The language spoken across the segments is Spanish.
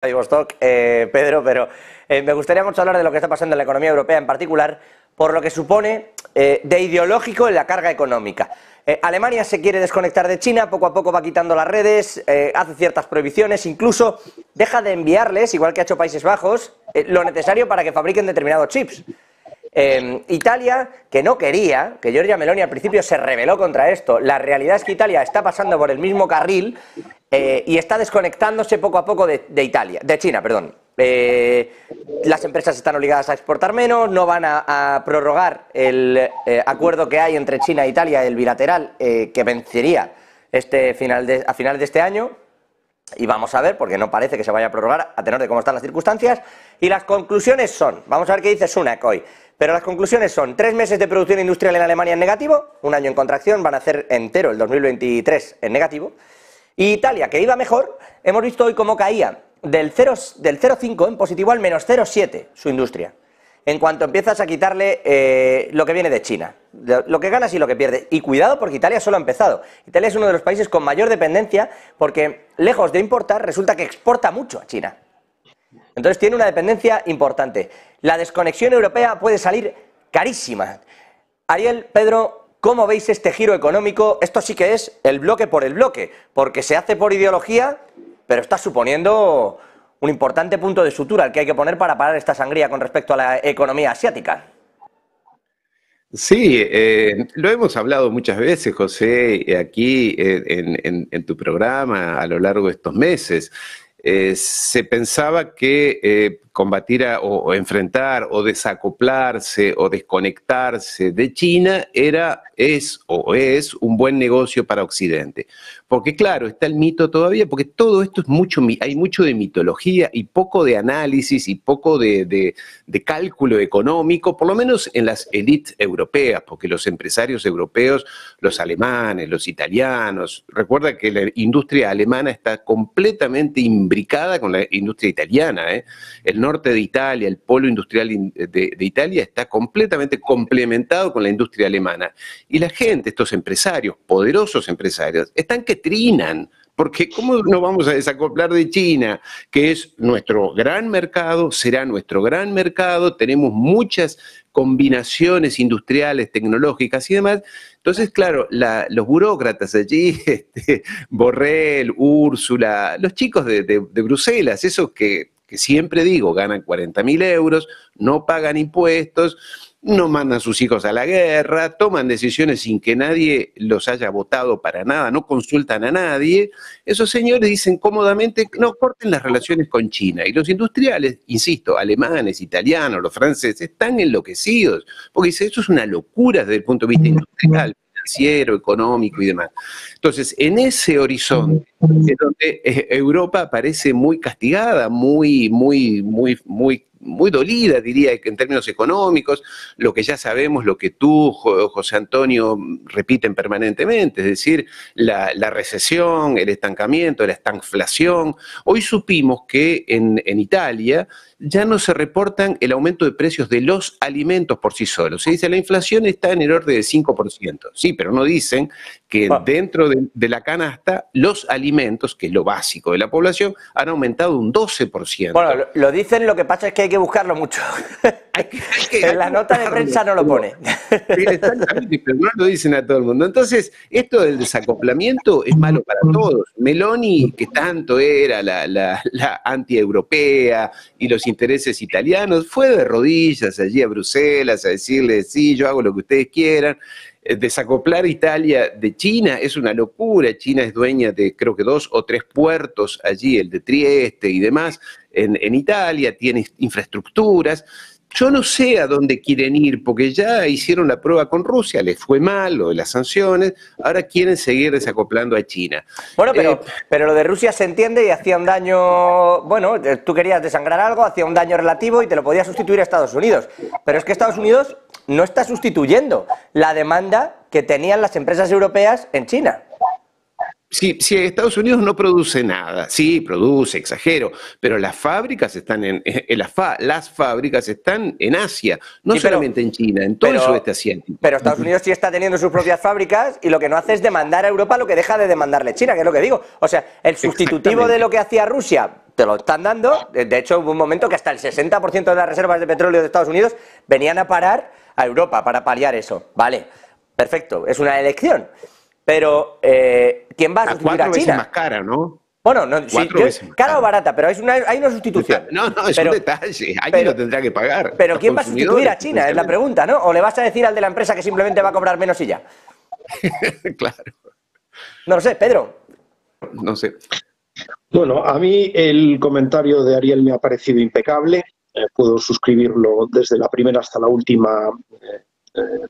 Vladivostok, Pedro, pero me gustaría mucho hablar de lo que está pasando en la economía europea en particular, por lo que supone de ideológico en la carga económica. Alemania se quiere desconectar de China, poco a poco va quitando las redes, hace ciertas prohibiciones, incluso deja de enviarles, igual que ha hecho Países Bajos, lo necesario para que fabriquen determinados chips. Italia, que no quería, que Giorgia Meloni al principio se rebeló contra esto, la realidad es que Italia está pasando por el mismo carril y está desconectándose poco a poco de China, perdón. Las empresas están obligadas a exportar menos, no van a prorrogar el acuerdo que hay entre China e Italia, el bilateral, que vencería a finales de este año. Y vamos a ver, porque no parece que se vaya a prorrogar a tenor de cómo están las circunstancias. Y las conclusiones son, vamos a ver qué dice Sunak hoy, pero las conclusiones son 3 meses de producción industrial en Alemania en negativo, un año en contracción, van a hacer entero el 2023 en negativo. Y Italia, que iba mejor, hemos visto hoy cómo caía del 0,5 en positivo al menos 0,7 su industria. En cuanto empiezas a quitarle lo que viene de China, lo que ganas y lo que pierdes. Y cuidado, porque Italia solo ha empezado. Italia es uno de los países con mayor dependencia porque, lejos de importar, resulta que exporta mucho a China. Entonces tiene una dependencia importante. La desconexión europea puede salir carísima. Ariel, Pedro, ¿cómo veis este giro económico? Esto sí que es el bloque por el bloque, porque se hace por ideología, pero está suponiendo un importante punto de sutura al que hay que poner para parar esta sangría con respecto a la economía asiática. Sí, lo hemos hablado muchas veces, José, aquí en tu programa a lo largo de estos meses. Se pensaba que combatir o enfrentar o desacoplarse o desconectarse de China es un buen negocio para Occidente. Porque claro, está el mito todavía, porque todo esto hay mucho de mitología y poco de análisis y poco de cálculo económico, por lo menos en las élites europeas, porque los empresarios europeos, los alemanes, los italianos, recuerda que la industria alemana está completamente imbricada con la industria italiana, ¿eh? El norte de Italia, el polo industrial de Italia está completamente complementado con la industria alemana. Y la gente, estos empresarios, poderosos empresarios, están que trinan, porque ¿cómo nos vamos a desacoplar de China? Que es nuestro gran mercado, será nuestro gran mercado, tenemos muchas combinaciones industriales, tecnológicas y demás. Entonces, claro, los burócratas allí, Borrell, Úrsula, los chicos de Bruselas, esos que siempre digo, ganan 40.000 euros, no pagan impuestos, no mandan a sus hijos a la guerra, toman decisiones sin que nadie los haya votado para nada, no consultan a nadie. Esos señores dicen cómodamente, no, corten las relaciones con China. Y los industriales, insisto, alemanes, italianos, los franceses, están enloquecidos, porque dicen, eso es una locura desde el punto de vista industrial, financiero, económico y demás. Entonces, en ese horizonte es donde Europa parece muy castigada, muy dolida, diría, en términos económicos, lo que ya sabemos, lo que tú, José Antonio, repiten permanentemente, es decir, la recesión, el estancamiento, la estanflación. Hoy supimos que en Italia ya no se reportan el aumento de precios de los alimentos por sí solos. Se dice la inflación está en el orden del 5%. Sí, pero no dicen que dentro de la canasta los alimentos, que es lo básico de la población, han aumentado un 12%. Bueno, lo dicen, lo que pasa es que hay que buscarlo mucho. En la nota de prensa no lo pone. Exactamente, pero no lo dicen a todo el mundo. Entonces, esto del desacoplamiento es malo para todos. Meloni, que tanto era la anti-europea y los intereses italianos, fue de rodillas allí a Bruselas a decirles, sí, yo hago lo que ustedes quieran. Desacoplar Italia de China es una locura. China es dueña de creo que 2 o 3 puertos allí, el de Trieste y demás, en Italia, tiene infraestructuras. Yo no sé a dónde quieren ir, porque ya hicieron la prueba con Rusia, les fue mal lo de las sanciones, ahora quieren seguir desacoplando a China. Bueno, pero lo de Rusia se entiende y hacía un daño, bueno, tú querías desangrar algo, hacía un daño relativo y te lo podía sustituir a Estados Unidos. Pero es que Estados Unidos no está sustituyendo la demanda que tenían las empresas europeas en China. Si Estados Unidos no produce nada, sí, produce, exagero, pero las fábricas están las fábricas están en Asia, no Sí, solamente en China, en todo el sudeste asiático. Pero Estados Unidos sí está teniendo sus propias fábricas y lo que no hace es demandar a Europa lo que deja de demandarle China, que es lo que digo. O sea, el sustitutivo de lo que hacía Rusia te lo están dando. De hecho, hubo un momento que hasta el 60% de las reservas de petróleo de Estados Unidos venían a parar a Europa para paliar eso. Vale, perfecto, es una elección. Pero, ¿quién va a sustituir a China? 4 veces más cara, ¿no? Bueno, no, sí, cara o barata, pero hay una sustitución. No, es un detalle, alguien lo tendrá que pagar. Pero ¿quién va a sustituir a China? Es la pregunta, ¿no? ¿O le vas a decir al de la empresa que simplemente va a cobrar menos y ya? Claro. No lo sé, Pedro. No sé. Bueno, a mí el comentario de Ariel me ha parecido impecable. Puedo suscribirlo desde la primera hasta la última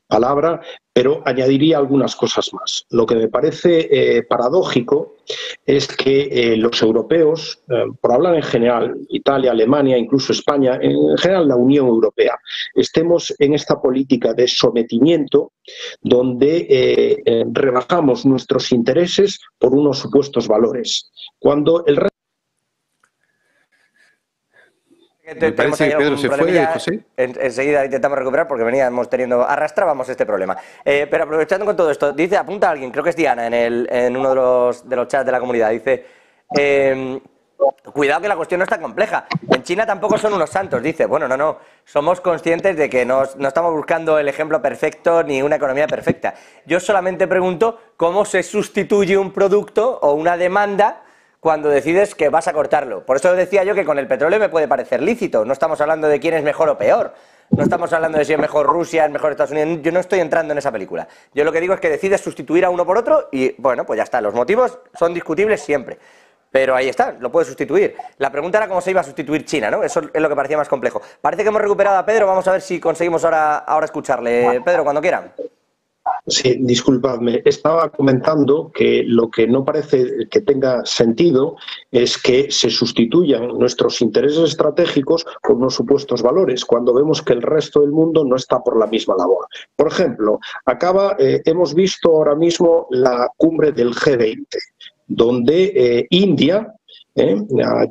palabra, pero añadiría algunas cosas más. Lo que me parece paradójico es que los europeos, por hablar en general, Italia, Alemania, incluso España, en general la Unión Europea, estemos en esta política de sometimiento donde rebajamos nuestros intereses por unos supuestos valores, cuando el resto... Me parece que Pedro se fue, José. Enseguida intentamos recuperar porque arrastrábamos este problema. Pero aprovechando con todo esto, apunta alguien, creo que es Diana, en uno de los chats de la comunidad, dice, cuidado que la cuestión no está compleja. En China tampoco son unos santos, dice. Bueno, no, somos conscientes de que no estamos buscando el ejemplo perfecto ni una economía perfecta. Yo solamente pregunto cómo se sustituye un producto o una demanda cuando decides que vas a cortarlo. Por eso decía yo que con el petróleo me puede parecer lícito. No estamos hablando de quién es mejor o peor. No estamos hablando de si es mejor Rusia, es mejor Estados Unidos. Yo no estoy entrando en esa película. Yo lo que digo es que decides sustituir a uno por otro y, bueno, pues ya está. Los motivos son discutibles siempre. Pero ahí está, lo puedes sustituir. La pregunta era cómo se iba a sustituir China, ¿no? Eso es lo que parecía más complejo. Parece que hemos recuperado a Pedro. Vamos a ver si conseguimos ahora escucharle. Pedro, cuando quieran. Sí, disculpadme. Estaba comentando que lo que no parece que tenga sentido es que se sustituyan nuestros intereses estratégicos por unos supuestos valores, cuando vemos que el resto del mundo no está por la misma labor. Por ejemplo, hemos visto ahora mismo la cumbre del G20, donde India,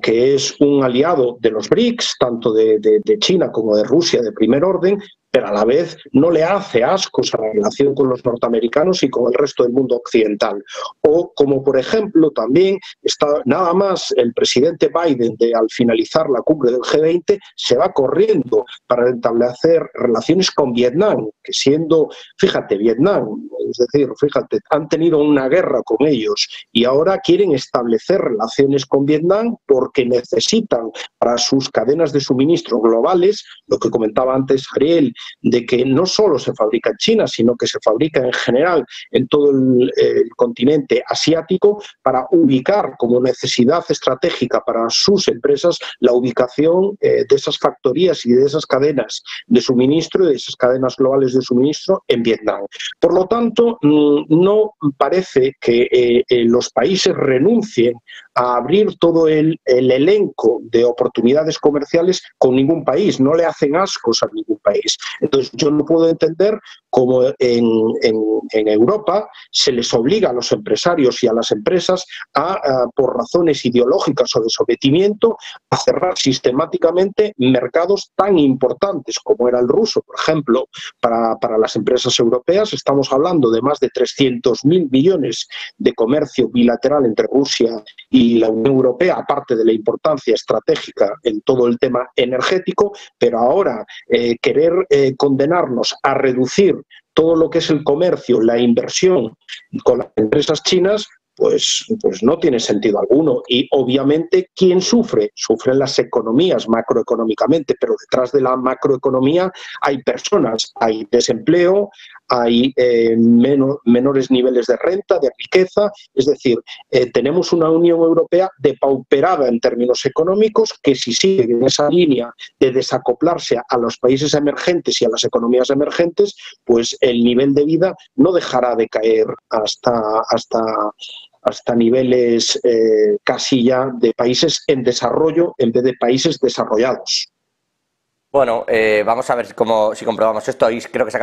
que es un aliado de los BRICS, tanto de China como de Rusia de primer orden, pero a la vez no le hace ascos a la relación con los norteamericanos y con el resto del mundo occidental. O como, por ejemplo, también está nada más el presidente Biden al finalizar la cumbre del G20 se va corriendo para establecer relaciones con Vietnam, que siendo, fíjate, Vietnam, es decir, fíjate, han tenido una guerra con ellos y ahora quieren establecer relaciones con Vietnam porque necesitan para sus cadenas de suministro globales, lo que comentaba antes Ariel, de que no solo se fabrica en China, sino que se fabrica en general en todo el continente asiático, para ubicar como necesidad estratégica para sus empresas la ubicación de esas factorías y de esas cadenas de suministro y de esas cadenas globales de suministro en Vietnam. Por lo tanto, no parece que los países renuncien a abrir todo el elenco de oportunidades comerciales con ningún país, no le hacen ascos a ningún país. Entonces yo no puedo entender cómo en Europa se les obliga a los empresarios y a las empresas por razones ideológicas o de sometimiento, a cerrar sistemáticamente mercados tan importantes como era el ruso, por ejemplo. Para las empresas europeas estamos hablando de más de 300.000 millones de comercio bilateral entre Rusia y la Unión Europea, aparte de la importancia estratégica en todo el tema energético, pero ahora querer condenarnos a reducir todo lo que es el comercio, la inversión con las empresas chinas, pues no tiene sentido alguno. Y obviamente, ¿quién sufre? Sufren las economías macroeconómicamente, pero detrás de la macroeconomía hay personas, hay desempleo, hay menores niveles de renta, de riqueza. Es decir, tenemos una Unión Europea depauperada en términos económicos que, si sigue en esa línea de desacoplarse a los países emergentes y a las economías emergentes, pues el nivel de vida no dejará de caer hasta niveles casi ya de países en desarrollo en vez de países desarrollados. Bueno, vamos a ver si comprobamos esto. Ahí creo que se